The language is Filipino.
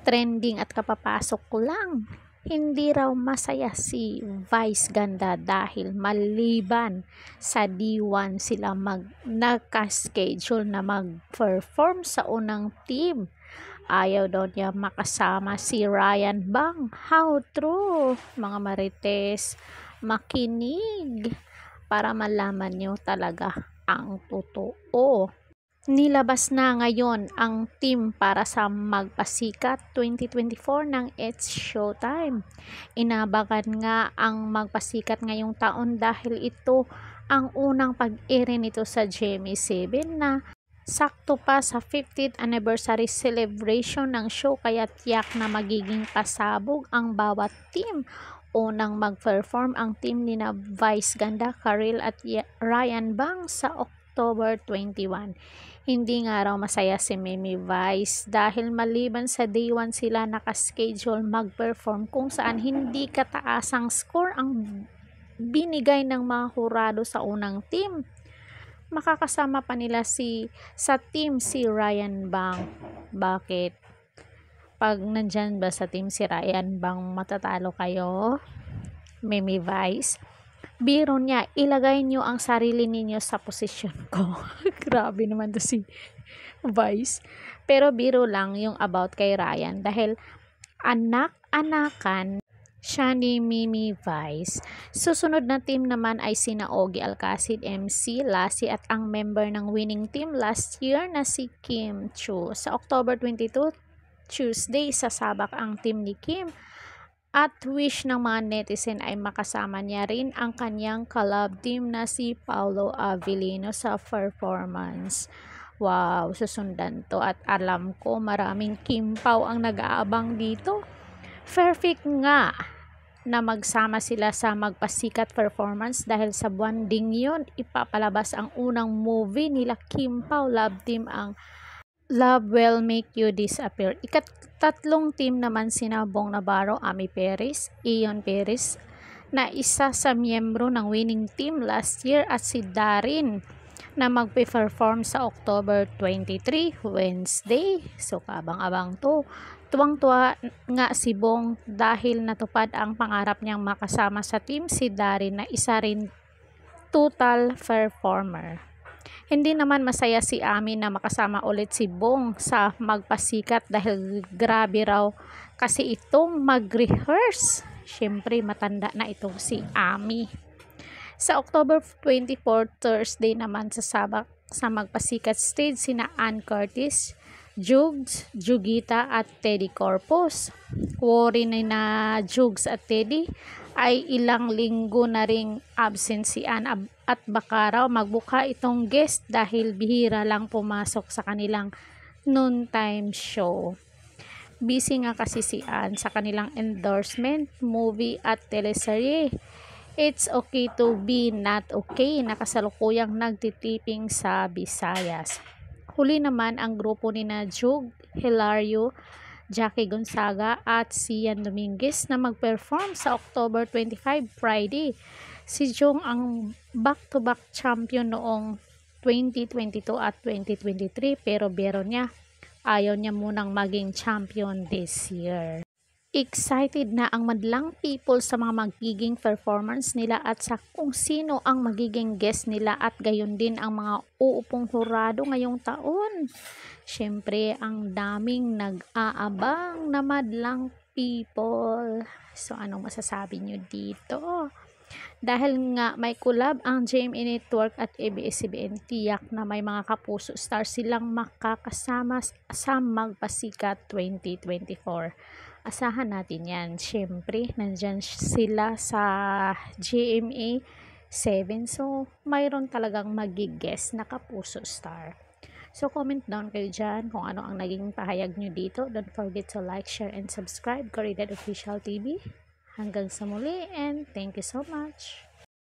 trending at kapapasok ko lang. Hindi raw masaya si Vice Ganda dahil maliban sa D1 sila naka-schedule na mag-perform sa unang team. Ayaw daw niya makasama si Ryan Bang. How true? Mga marites, makinig para malaman niyo talaga ang totoo. Nilabas na ngayon ang team para sa Magpasikat 2024 ng It's Showtime. Inabangan nga ang Magpasikat ngayong taon dahil ito ang unang pag-air nito sa GMA7 na sakto pa sa 50th anniversary celebration ng show, kaya tiyak na magiging pasabog ang bawat team. Unang mag-perform ang team ni na Vice Ganda, Karil at Ryan Bang sa October 21. Hindi nga raw masaya si Mimi Vice dahil maliban sa day 1 sila nakaschedule mag-perform kung saan hindi kataasang score ang binigay ng mga hurado sa unang team. Makakasama pa nila sa team si Ryan Bang. Bakit? Pag nandyan ba sa team si Ryan Bang, matatalo kayo? Mimi Vice? Biro niya, ilagay niyo ang sarili ninyo sa posisyon ko. Grabe naman to si Vice. Pero biro lang yung about kay Ryan dahil anak-anakan siya ni Mimi Vice. Susunod na team naman ay sina Ogie Alcacid, MC Lassie at ang member ng winning team last year na si Kim Chu. Sa October 22, Tuesday, sasabak ang team ni Kim at wish ng mga netizen ay makasama niya rin ang kanyang collab team na si Paolo Avellino sa performance. Wow, susundan to at alam ko maraming Kimpaw ang nag-aabang dito. Perfect nga na magsama sila sa Magpasikat performance dahil sa buwan ding yun ipapalabas ang unang movie nila Kimpaw Love Team, ang Love Will Make You Disappear. Ikatatlong team naman sina Bong Navarro, Ami Perez, Ion Perez na isa sa miyembro ng winning team last year at si Darin na magpe-perform sa October 23, Wednesday. So kabang-abang to. Tuwang-tuwa nga si Bong dahil natupad ang pangarap niyang makasama sa team si Darin na isa rin total performer. Hindi naman masaya si Ami na makasama ulit si Bong sa Magpasikat dahil grabe raw kasi itong mag-rehearse. Siyempre matanda na itong si Ami. Sa October 24, Thursday naman sasabak sa Magpasikat stage sina Ann Curtis, Jugs, Jugita at Teddy Corpus. Worry na Jugs at Teddy ay ilang linggo na ring absent si Ann at baka raw magbuka itong guest dahil bihira lang pumasok sa kanilang noontime show. Busy nga kasi si Ann sa kanilang endorsement, movie at teleserye. It's okay to be not okay na kasalukuyang nagtitiping sa Visayas. Huli naman ang grupo ni na Jug, Hilario, Jackie Gonzaga at Sian Dominguez na mag-perform sa October 25, Friday. Si Jung ang back-to-back champion noong 2022 at 2023 pero biro niya, ayaw niya munang maging champion this year. Excited na ang madlang people sa mga magiging performance nila at sa kung sino ang magiging guest nila at gayon din ang mga uupong hurado ngayong taon. Siyempre, ang daming nag-aabang na madlang people. So, anong masasabi nyo dito? Dahil nga may collab ang GMA Network at ABS-CBN, tiyak na may mga kapuso stars silang makakasama sa Magpasikat 2024. Asahan natin yan. Siyempre, nandyan sila sa GMA 7. So, mayroon talagang magigess na kapuso star. So, comment down kayo dyan kung ano ang naging pahayag nyo dito. Don't forget to like, share, and subscribe. Coridad Official TV. Hanggang sa muli and thank you so much.